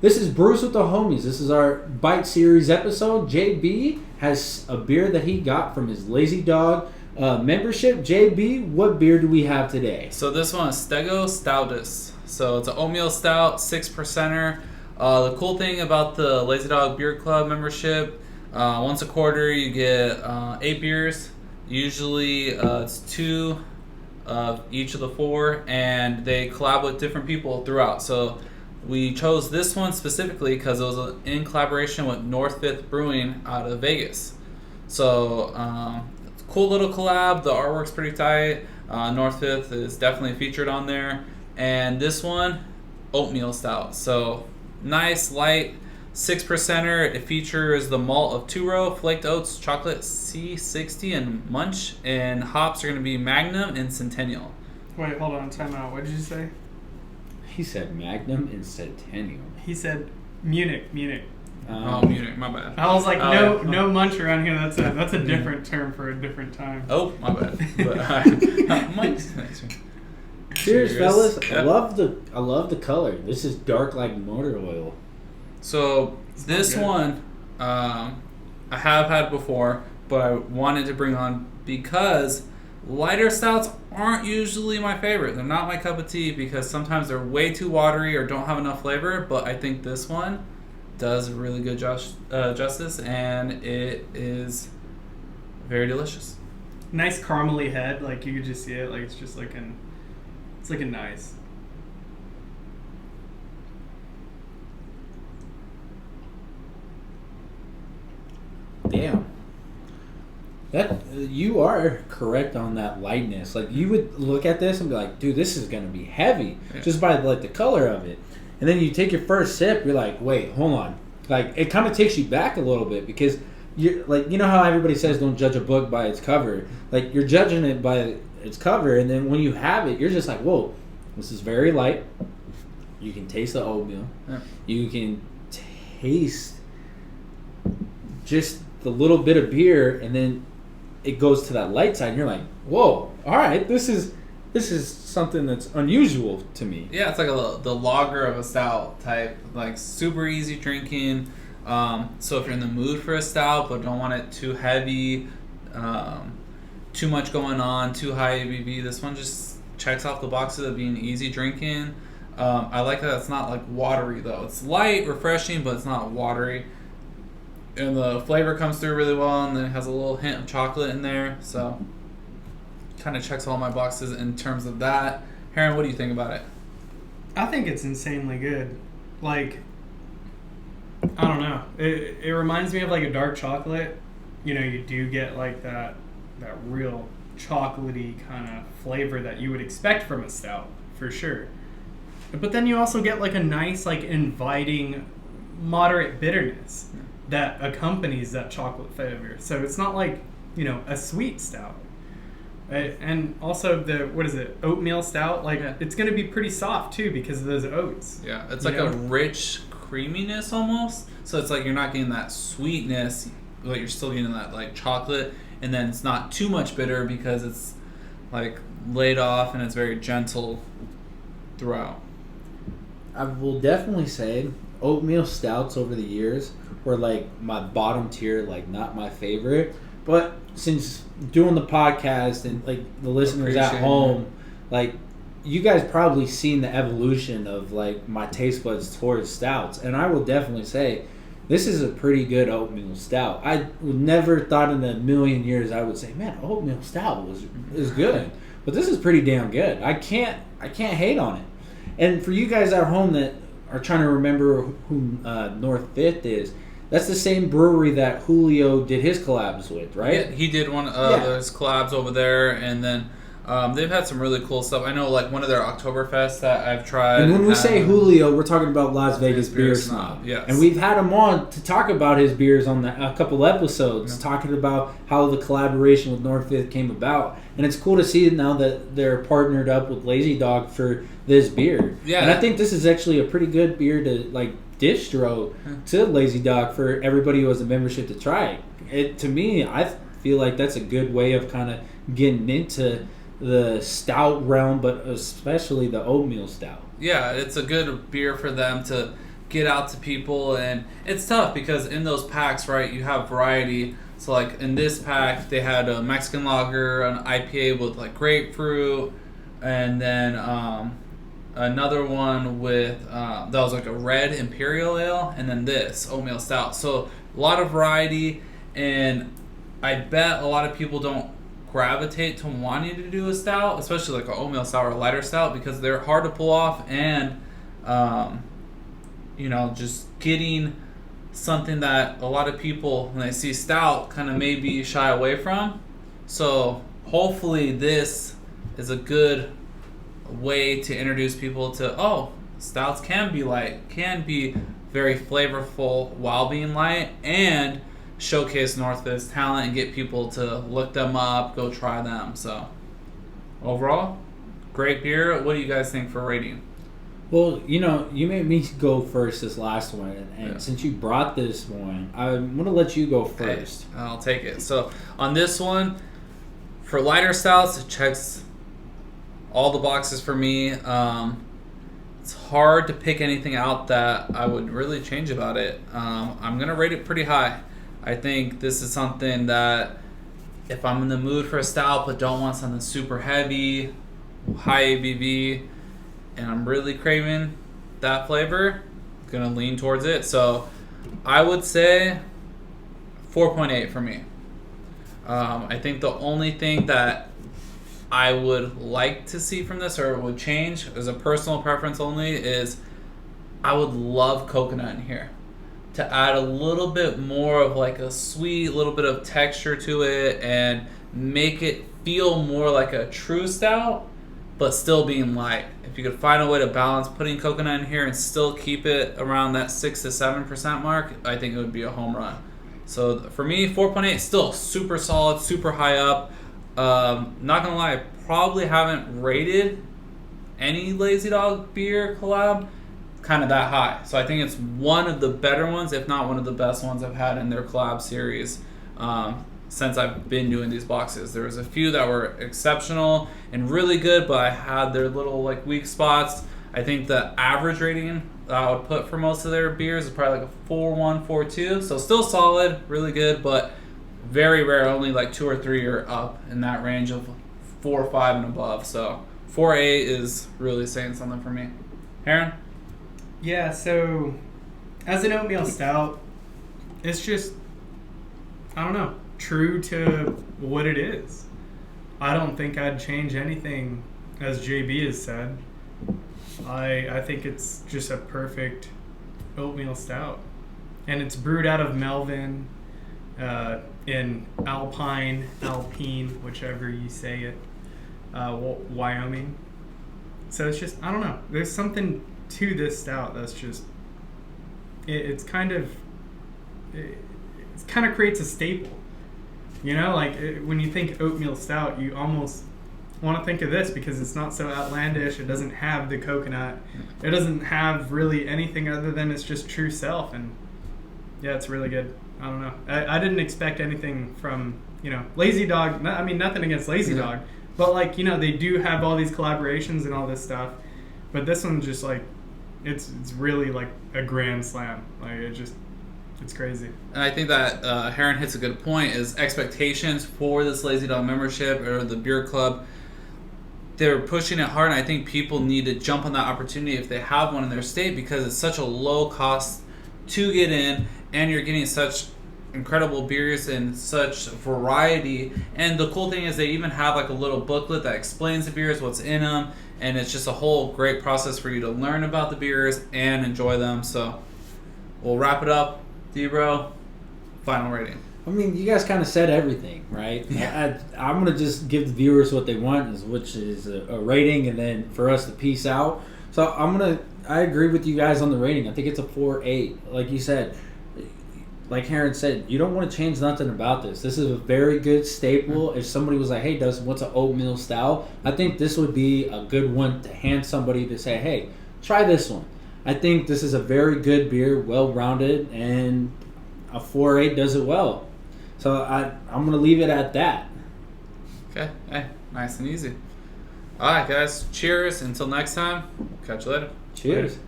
This is Brews with the Homies. This is our Bite Series episode. JB has a beer that he got from his Lazy Dog membership. JB, what beer do we have today? So this one is Stego-Stoutus. So it's an oatmeal stout, 6%er. The cool thing about the Lazy Dog Beer Club membership, once a quarter you get 8 beers. Usually it's 2 of each of the 4, and they collab with different people throughout. So we chose this one specifically because it was in collaboration with North 5th Brewing out of Vegas. So cool little collab. The artwork's pretty tight. North 5th is definitely featured on there. And this one, oatmeal stout. So nice, light, 6%er. It features the malt of 2-row, flaked oats, chocolate C60, and munch. And hops are going to be Magnum and Centennial. Wait, hold on, time out. What did you say? He said Magnum and Centennial. He said Munich. Oh, Munich, my bad. I was like, no munch around here. That's a different term for a different time. Oh, my bad. But munch. Cheers, fellas. Yep. I love the color. This is dark like motor oil. So this one I have had before, but I wanted to bring on because lighter stouts aren't usually my favorite. They're not my cup of tea because sometimes they're way too watery or don't have enough flavor, but I think this one does really good justice, and it is very delicious. Nice caramely head, like you could just see it, like it's just looking nice. Damn. That you are correct on that lightness. Like you would look at this and be like, dude, this is gonna be heavy just by like the color of it. And then you take your first sip, you're like, wait, hold on. Like it kind of takes you back a little bit because you're like, you know how everybody says don't judge a book by its cover. Like you're judging it by its cover, and then when you have it, you're just like, whoa, this is very light. You can taste the oatmeal. Yeah. You can taste just the little bit of beer, and then it goes to that light side, and you're like, whoa, all right, this is something that's unusual to me. Yeah, it's like the lager of a stout type, like super easy drinking. So if you're in the mood for a stout but don't want it too heavy, too much going on, too high ABV, this one just checks off the boxes of being easy drinking. I like that it's not like watery though. It's light, refreshing, but it's not watery. And the flavor comes through really well, and then it has a little hint of chocolate in there. So kind of checks all my boxes in terms of that. Heron, what do you think about it? I think it's insanely good. Like, I don't know. It reminds me of like a dark chocolate. You know, you do get like that real chocolatey kind of flavor that you would expect from a stout, for sure. But then you also get like a nice, like inviting, moderate bitterness that accompanies that chocolate flavor. So it's not like, you know, a sweet stout. And also oatmeal stout, like it's going to be pretty soft too because of those oats. Yeah, it's like a rich creaminess almost. So it's like you're not getting that sweetness, but you're still getting that like chocolate, and then it's not too much bitter because it's like laid off and it's very gentle throughout. I will definitely say oatmeal stouts over the years were like my bottom tier, like not my favorite. But since doing the podcast and like the listeners at home, like you guys probably seen the evolution of like my taste buds towards stouts, and I will definitely say this is a pretty good oatmeal stout. I would never thought in a million years I would say, man, oatmeal stout is good, but this is pretty damn good. I can't hate on it. And for you guys at home that are trying to remember who North 5th is, that's the same brewery that Julio did his collabs with, right? Yeah, he did one of those collabs over there, and then they've had some really cool stuff. I know, like one of their Oktoberfest that I've tried. And when we say Julio, we're talking about Las Vegas Beer Snob. Yes. And we've had him on to talk about his beers on a couple episodes, talking about how the collaboration with North 5th came about. And it's cool to see now that they're partnered up with Lazy Dog for this beer. Yeah. And I think this is actually a pretty good beer to like distro to Lazy Dog for everybody who has a membership to try it. To me, I feel like that's a good way of kind of getting into the stout realm, but especially the oatmeal stout. Yeah, it's a good beer for them to get out to people, and it's tough because in those packs, right, you have variety. So like in this pack, they had a Mexican lager, an IPA with like grapefruit, and then another one with that was like a red imperial ale, and then this oatmeal stout. So a lot of variety, and I bet a lot of people don't gravitate to wanting to do a stout, especially like an oatmeal stout or a lighter stout, because they're hard to pull off, and just getting something that a lot of people, when they see stout, kind of maybe shy away from. So hopefully this is a good way to introduce people to, stouts can be light, can be very flavorful while being light, and showcase Northfield's talent and get people to look them up, go try them. So overall, great beer. What do you guys think for rating? Well, you made me go first this last one, and since you brought this one, I'm going to let you go first. Okay, I'll take it. So on this one, for lighter stouts, it checks all the boxes for me. It's hard to pick anything out that I would really change about it. I'm going to rate it pretty high. I think this is something that if I'm in the mood for a stout but don't want something super heavy, high ABV, and I'm really craving that flavor, I'm going to lean towards it. So I would say 4.8 for me. I think the only thing that I would like to see from this, or would change as a personal preference only, is I would love coconut in here to add a little bit more of like a sweet little bit of texture to it and make it feel more like a true stout, but still being light. If you could find a way to balance putting coconut in here and still keep it around that 6 to 7% mark, I think it would be a home run. So for me, 4.8 still super solid, super high up. Not gonna lie, I probably haven't rated any Lazy Dog beer collab kind of that high. So I think it's one of the better ones, if not one of the best ones I've had in their collab series since I've been doing these boxes. There was a few that were exceptional and really good, but I had their little like weak spots. I think the average rating that I would put for most of their beers is probably like a 4.1, 4.2. So still solid, really good, but very rare, only like 2 or 3 are up in that range of 4 or 5 and above. So 4.8 is really saying something for me. Heron? Yeah, so as an oatmeal stout, it's just, I don't know, true to what it is. I don't think I'd change anything, as JB has said. I think it's just a perfect oatmeal stout. And it's brewed out of Melvin in Alpine, whichever you say it, Wyoming. So it's just, I don't know, there's something to this stout that's just, it kind of creates a staple. When you think oatmeal stout, you almost want to think of this because it's not so outlandish. It doesn't have the coconut. It doesn't have really anything other than its just true self. And yeah, it's really good. I don't know. I didn't expect anything from, Lazy Dog. I mean, nothing against Lazy Dog. But, they do have all these collaborations and all this stuff. But this one's just, it's really, a grand slam. It's crazy. And I think that Heron hits a good point, is expectations for this Lazy Dog membership or the beer club. They're pushing it hard, and I think people need to jump on that opportunity if they have one in their state, because it's such a low cost to get in, and you're getting such incredible beers and such variety. And the cool thing is they even have a little booklet that explains the beers, what's in them, and it's just a whole great process for you to learn about the beers and enjoy them. So we'll wrap it up. D-Bro, final rating. I mean, you guys kind of said everything, right? Yeah. I'm going to just give the viewers what they want, which is a rating, and then for us to peace out. So I agree with you guys on the rating. I think it's a 4.8. Like you said, like Heron said, you don't want to change nothing about this. This is a very good staple. If somebody was like, hey, Dustin, what's an oatmeal stout? I think this would be a good one to hand somebody to say, hey, try this one. I think this is a very good beer, well-rounded, and a 4.8 does it well. So I'm going to leave it at that. Okay. Hey, nice and easy. All right, guys. Cheers. Until next time. Catch you later. Cheers. Later.